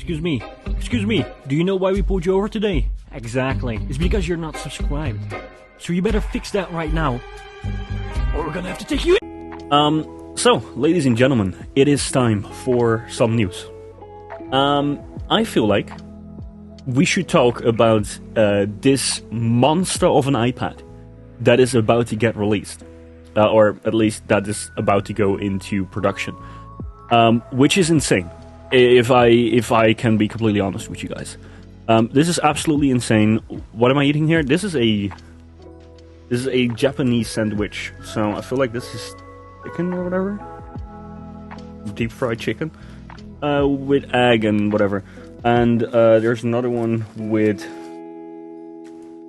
Excuse me, do you know why we pulled you over today? Exactly, it's because you're not subscribed. So you better fix that right now, or we're gonna have to take you in. So, ladies and gentlemen, it is time for some news. I feel like we should talk about this monster of an iPad that is about to get released. Or at least that is about to go into production. Which is insane, if I can be completely honest with you guys. This is absolutely insane. What am I eating here? This is a Japanese sandwich. So I feel like this is chicken or whatever. Deep fried chicken. With egg and whatever. And there's another one with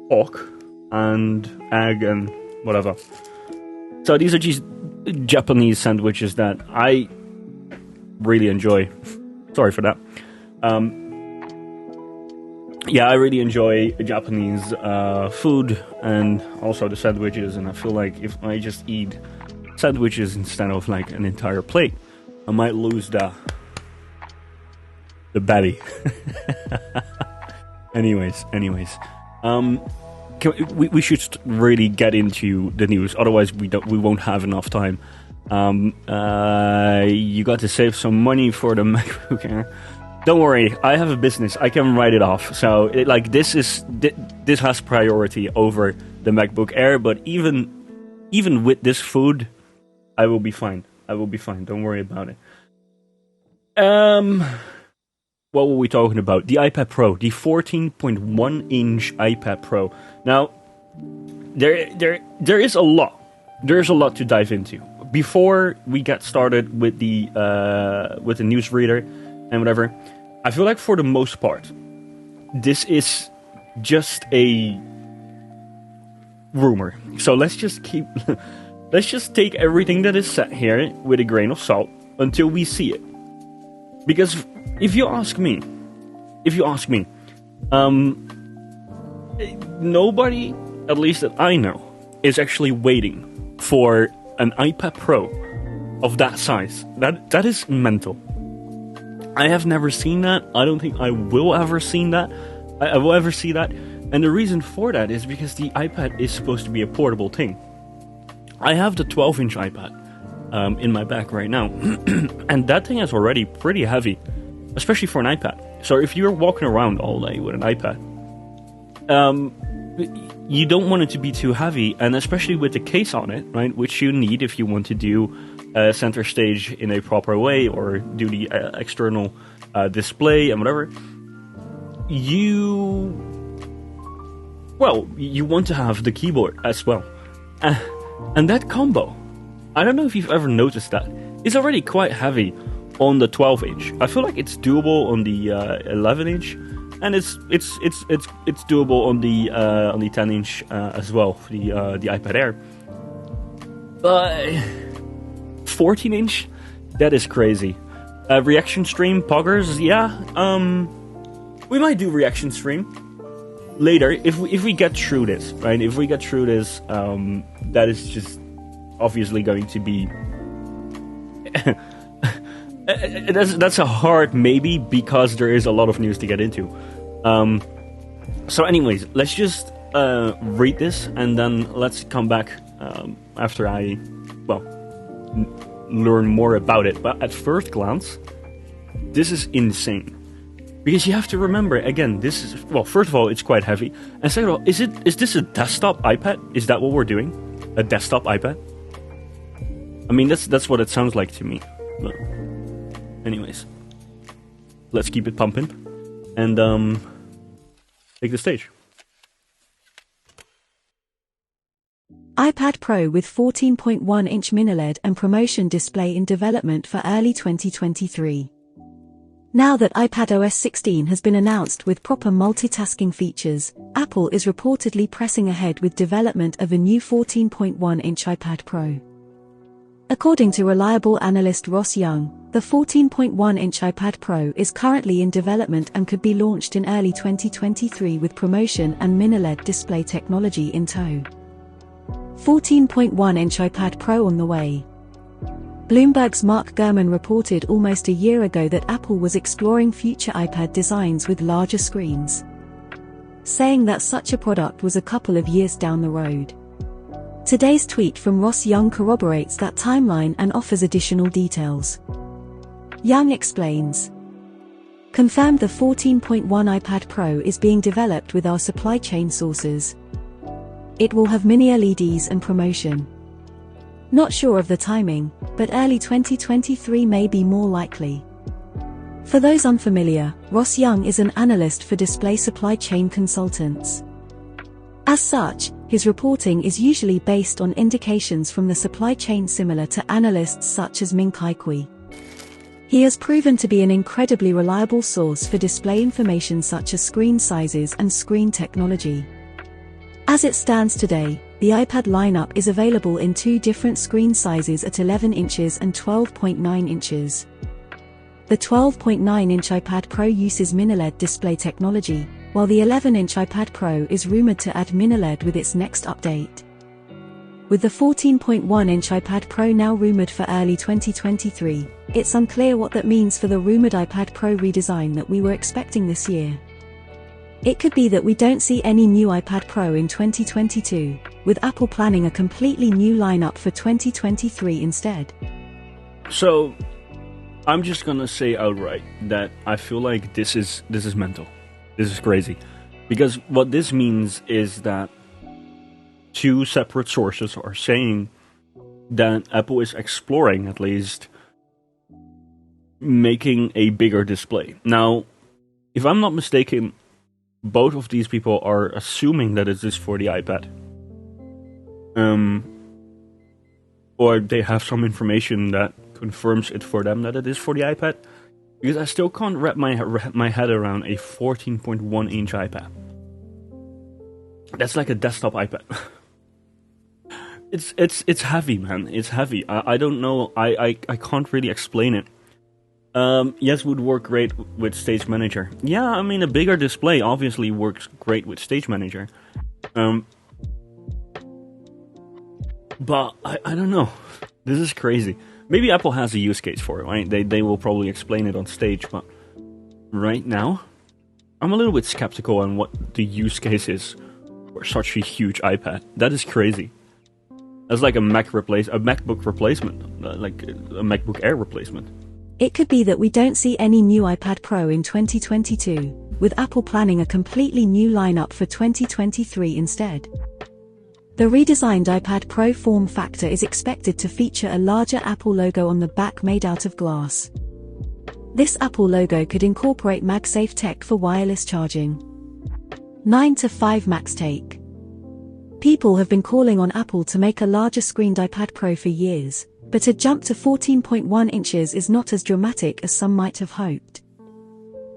pork and egg and whatever. So these are just Japanese sandwiches that I really enjoy. Sorry for that. Yeah, I really enjoy Japanese food and also the sandwiches. And I feel like if I just eat sandwiches instead of like an entire plate, I might lose the belly. anyways. We should really get into the news, otherwise we won't have enough time. You got to save some money for the MacBook Air. Don't worry, I have a business. I can write it off. So this has priority over the MacBook Air. But even with this food, I will be fine. Don't worry about it. What were we talking about? The iPad Pro, the 14.1-inch iPad Pro. Now, there is a lot. There's a lot to dive into. Before we get started with the newsreader and whatever, I feel like for the most part, this is just a rumor. So let's just take everything that is said here with a grain of salt until we see it. Because if you ask me, nobody, at least that I know, is actually waiting for an iPad Pro of that size. That is mental. I have never seen that. I don't think I will ever see that. I will ever see that. And the reason for that is because the iPad is supposed to be a portable thing. I have the 12-inch iPad in my bag right now, and that thing is already pretty heavy, especially for an iPad. So if you're walking around all day with an iPad, you don't want it to be too heavy, and especially with the case on it, right, which you need if you want to do center stage in a proper way or do the external display and whatever. You want to have the keyboard as well, and that combo, I don't know if you've ever noticed that, it's already quite heavy on the 12-inch. I feel like it's doable on the 11-inch, and it's doable on the 10-inch as well, the iPad Air. But 14-inch, that is crazy. Reaction stream poggers, yeah. We might do reaction stream later if we get through this, right? If we get through this, that is just obviously going to be. That's a hard maybe, because there is a lot of news to get into. So anyways, let's just read this, and then let's come back after I learn more about it. But at first glance, this is insane, because you have to remember, again, this is, first of all, it's quite heavy, and second of all, is this a desktop iPad? Is that what we're doing? A desktop iPad? I mean, that's what it sounds like to me. But anyways, let's keep it pumping and take the stage. iPad Pro with 14.1-inch mini-LED and promotion display in development for early 2023. Now that iPadOS 16 has been announced with proper multitasking features, Apple is reportedly pressing ahead with development of a new 14.1-inch iPad Pro. According to reliable analyst Ross Young, the 14.1-inch iPad Pro is currently in development and could be launched in early 2023 with promotion and mini-LED display technology in tow. 14.1-inch iPad Pro on the way. Bloomberg's Mark Gurman reported almost a year ago that Apple was exploring future iPad designs with larger screens, saying that such a product was a couple of years down the road. Today's tweet from Ross Young corroborates that timeline and offers additional details. Young explains, "Confirmed the 14.1 iPad Pro is being developed with our supply chain sources. It will have mini LEDs and promotion. Not sure of the timing, but early 2023 may be more likely." For those unfamiliar, Ross Young is an analyst for display supply chain consultants. As such, his reporting is usually based on indications from the supply chain similar to analysts such as Ming-Chi Kui. He has proven to be an incredibly reliable source for display information such as screen sizes and screen technology. As it stands today, the iPad lineup is available in two different screen sizes at 11 inches and 12.9 inches. The 12.9-inch iPad Pro uses mini-LED display technology, while the 11-inch iPad Pro is rumored to add mini-LED with its next update. With the 14.1-inch iPad Pro now rumored for early 2023, it's unclear what that means for the rumored iPad Pro redesign that we were expecting this year. It could be that we don't see any new iPad Pro in 2022, with Apple planning a completely new lineup for 2023 instead. So, I'm just gonna say outright that I feel like this is mental. This is crazy. Because what this means is that two separate sources are saying that Apple is exploring, at least, making a bigger display. Now, if I'm not mistaken, both of these people are assuming that it is for the iPad. Or they have some information that confirms it for them that it is for the iPad. Because I still can't wrap my head around a 14.1-inch iPad. That's like a desktop iPad. It's heavy, man. It's heavy. I don't know. I can't really explain it. Yes, would work great with Stage Manager. Yeah, I mean, a bigger display obviously works great with Stage Manager. But I don't know. This is crazy. Maybe Apple has a use case for it, right? They will probably explain it on stage, but right now, I'm a little bit skeptical on what the use case is for such a huge iPad. That is crazy. That's like a MacBook replacement, like a MacBook Air replacement. It could be that we don't see any new iPad Pro in 2022, with Apple planning a completely new lineup for 2023 instead. The redesigned iPad Pro form factor is expected to feature a larger Apple logo on the back made out of glass. This Apple logo could incorporate MagSafe tech for wireless charging. 9 to 5 Max take. People have been calling on Apple to make a larger screened iPad Pro for years, but a jump to 14.1 inches is not as dramatic as some might have hoped.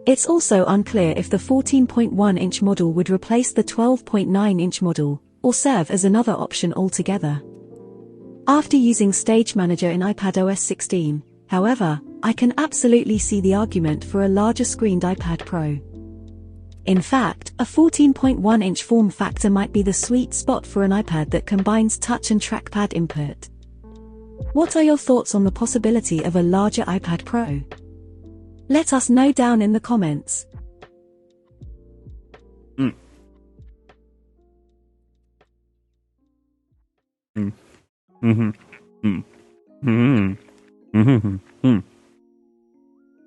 It's also unclear if the 14.1-inch model would replace the 12.9-inch model, or serve as another option altogether. After using Stage Manager in iPadOS 16, however, I can absolutely see the argument for a larger screened iPad Pro. In fact, a 14.1-inch form factor might be the sweet spot for an iPad that combines touch and trackpad input. What are your thoughts on the possibility of a larger iPad Pro? Let us know down in the comments.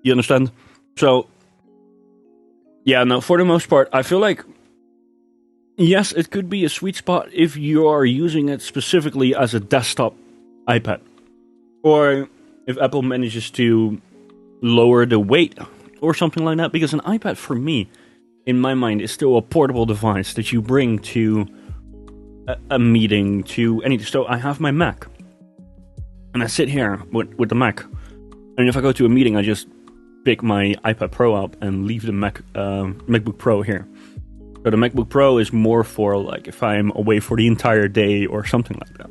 You understand? So, yeah, no, for the most part, I feel like, yes, it could be a sweet spot if you are using it specifically as a desktop iPad. Or if Apple manages to lower the weight or something like that. Because an iPad, for me, in my mind, is still a portable device that you bring to a meeting, to anything. So I have my Mac, and I sit here with the Mac, and if I go to a meeting, I just pick my iPad Pro up and leave the MacBook Pro here. So the MacBook Pro is more for like if I'm away for the entire day or something like that.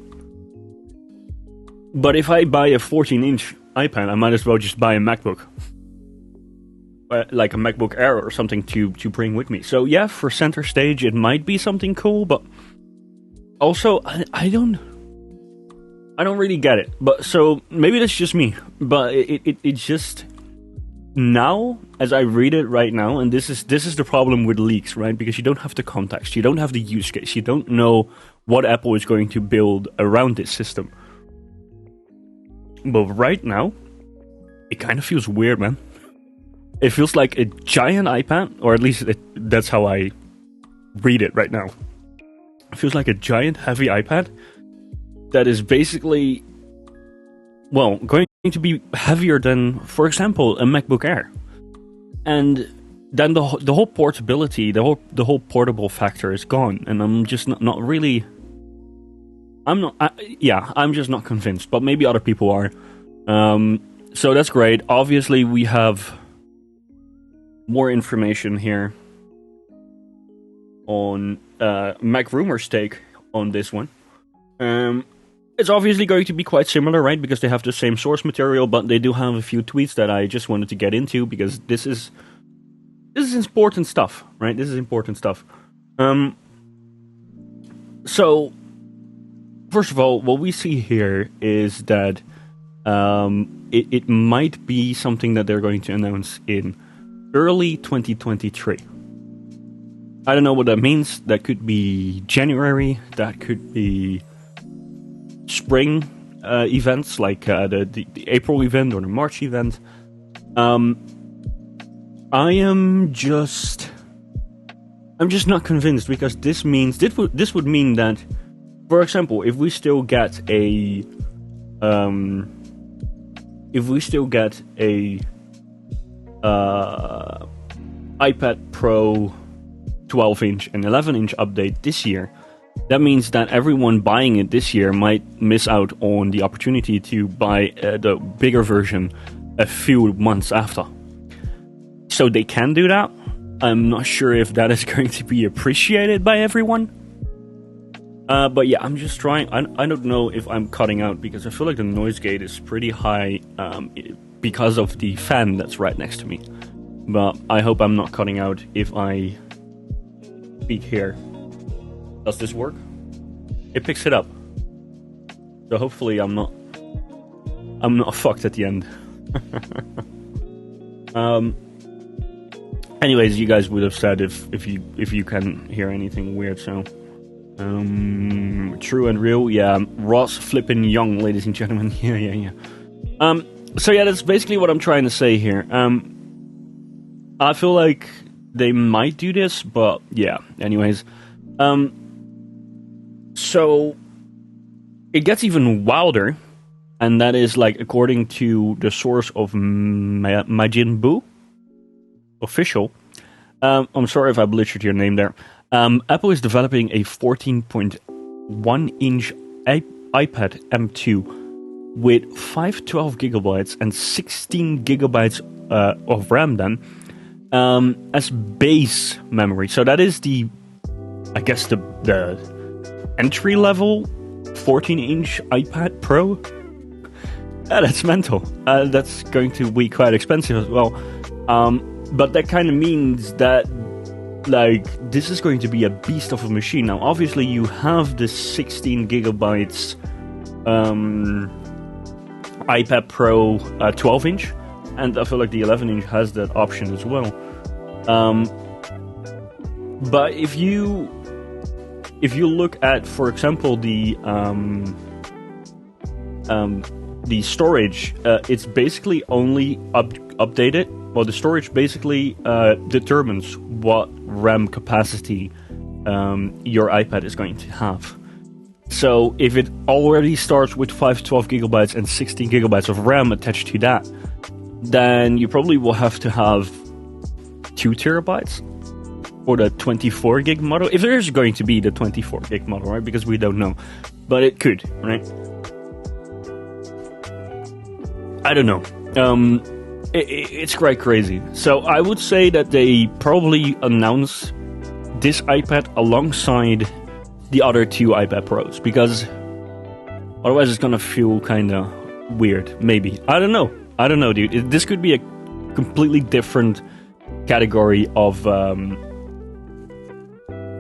But if I buy a 14-inch iPad, I might as well just buy a MacBook, like a MacBook Air or something to bring with me. So yeah, for center stage, it might be something cool, but also, I I don't really get it. But so maybe that's just me. But it just now, as I read it right now, and this is the problem with leaks, right? Because you don't have the context, you don't have the use case, you don't know what Apple is going to build around this system. But right now, it kind of feels weird, man. It feels like a giant iPad, or at least that's how I read it right now. It feels like a giant, heavy iPad that is basically, well, going to be heavier than, for example, a MacBook Air. And then the whole portability, the whole portable factor is gone. And I'm just not really... I'm just not convinced, but maybe other people are. So that's great. Obviously, we have more information here on Mac Rumor's take on this one. It's obviously going to be quite similar, right? Because they have the same source material, but they do have a few tweets that I just wanted to get into because this is important stuff, right? This is important stuff. So, first of all, what we see here is that it might be something that they're going to announce in early 2023. I don't know what that means. That could be January. That could be spring events, like the April event or the March event. I'm just not convinced, because this would mean that, for example, if we still get a iPad Pro 12-inch and 11-inch update this year, that means that everyone buying it this year might miss out on the opportunity to buy the bigger version a few months after. So they can do that. I'm not sure if that is going to be appreciated by everyone. But yeah, I'm just trying. I don't know if I'm cutting out, because I feel like the noise gate is pretty high because of the fan that's right next to me. But I hope I'm not cutting out if I speak here. Does this work? It picks it up. So hopefully I'm not fucked at the end. Anyways, you guys would have said if you can hear anything weird. So true and real, yeah. Ross flippin' Young, ladies and gentlemen. Yeah. So yeah, that's basically what I'm trying to say here. I feel like they might do this, but yeah. Anyways, so it gets even wilder, and that is like according to the source of Majin Buu official. I'm sorry if I butchered your name there. Apple is developing a 14.1-inch iPad M2 with 512 gigabytes and 16 gigabytes of RAM then as base memory. So that is the entry level 14-inch iPad Pro. That's mental. That's going to be quite expensive as well. But that kind of means that, like, this is going to be a beast of a machine. Now, obviously, you have the 16 gigabytes iPad Pro 12-inch, and I feel like the 11-inch has that option as well. But if you look at, for example, the storage, it's basically only updated. Well, the storage basically determines what RAM capacity your iPad is going to have. So if it already starts with 512 gigabytes and 16 gigabytes of RAM attached to that, then you probably will have to have 2 terabytes for the 24 gig model. If there is going to be the 24 gig model, right? Because we don't know. But it could, right? I don't know. It's quite crazy. So I would say that they probably announce this iPad alongside the other 2 iPad Pros, because otherwise it's gonna feel kind of weird. Maybe. I don't know, dude. This could be a completely different category of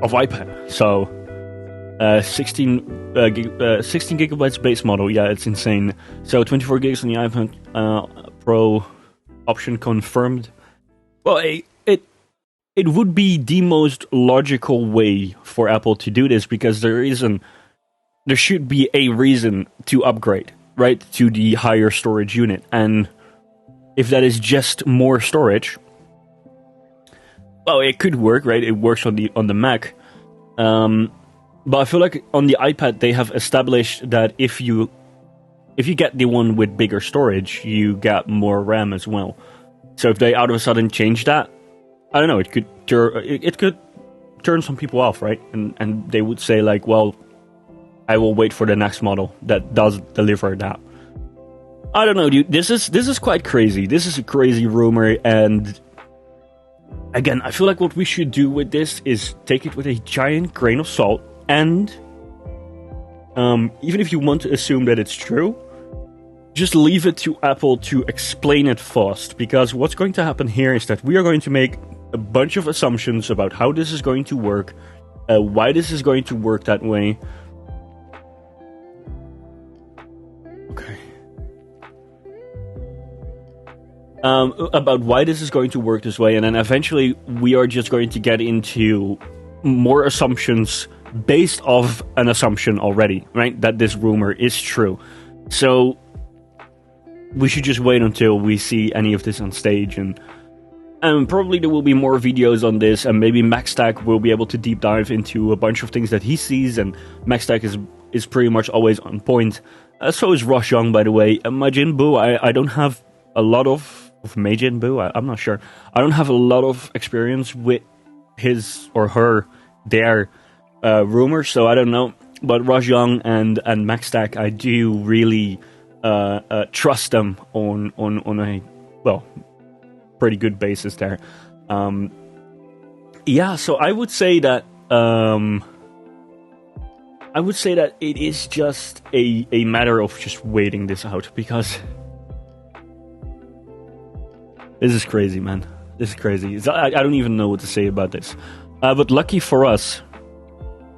iPad. So 16 gigabytes base model. Yeah, it's insane. So 24 gigs on the iPad Pro option confirmed. Well, it would be the most logical way for Apple to do this, because there should be a reason to upgrade, right, to the higher storage unit. And if that is just more storage, well, it could work, right? It works on the Mac. But I feel like on the iPad they have established that if you get the one with bigger storage, you get more RAM as well. So if they out of a sudden change that, I don't know, it could turn some people off, right? And they would say like, well, I will wait for the next model that does deliver that. I don't know, dude. This is quite crazy. This is a crazy rumor, and again, I feel like what we should do with this is take it with a giant grain of salt, and even if you want to assume that it's true, just leave it to Apple to explain it fast, because what's going to happen here is that we are going to make a bunch of assumptions about how this is going to work, why this is going to work that way. Okay. About why this is going to work this way, and then eventually we are just going to get into more assumptions based off an assumption already, right? That this rumor is true. So we should just wait until we see any of this on stage, and probably there will be more videos on this, and maybe MacStack will be able to deep dive into a bunch of things that he sees, and MacStack is pretty much always on point. So is Ross Young, by the way. Majin Buu, I don't have a lot of Majin Buu, I'm not sure. I don't have a lot of experience with his or her, their rumors, so I don't know. But Ross Young and MacStack, I do really trust them on a, well, pretty good basis there. Yeah, so I would say that it is just a matter of just waiting this out, because this is crazy, man. This is crazy. I don't even know what to say about this. But lucky for us,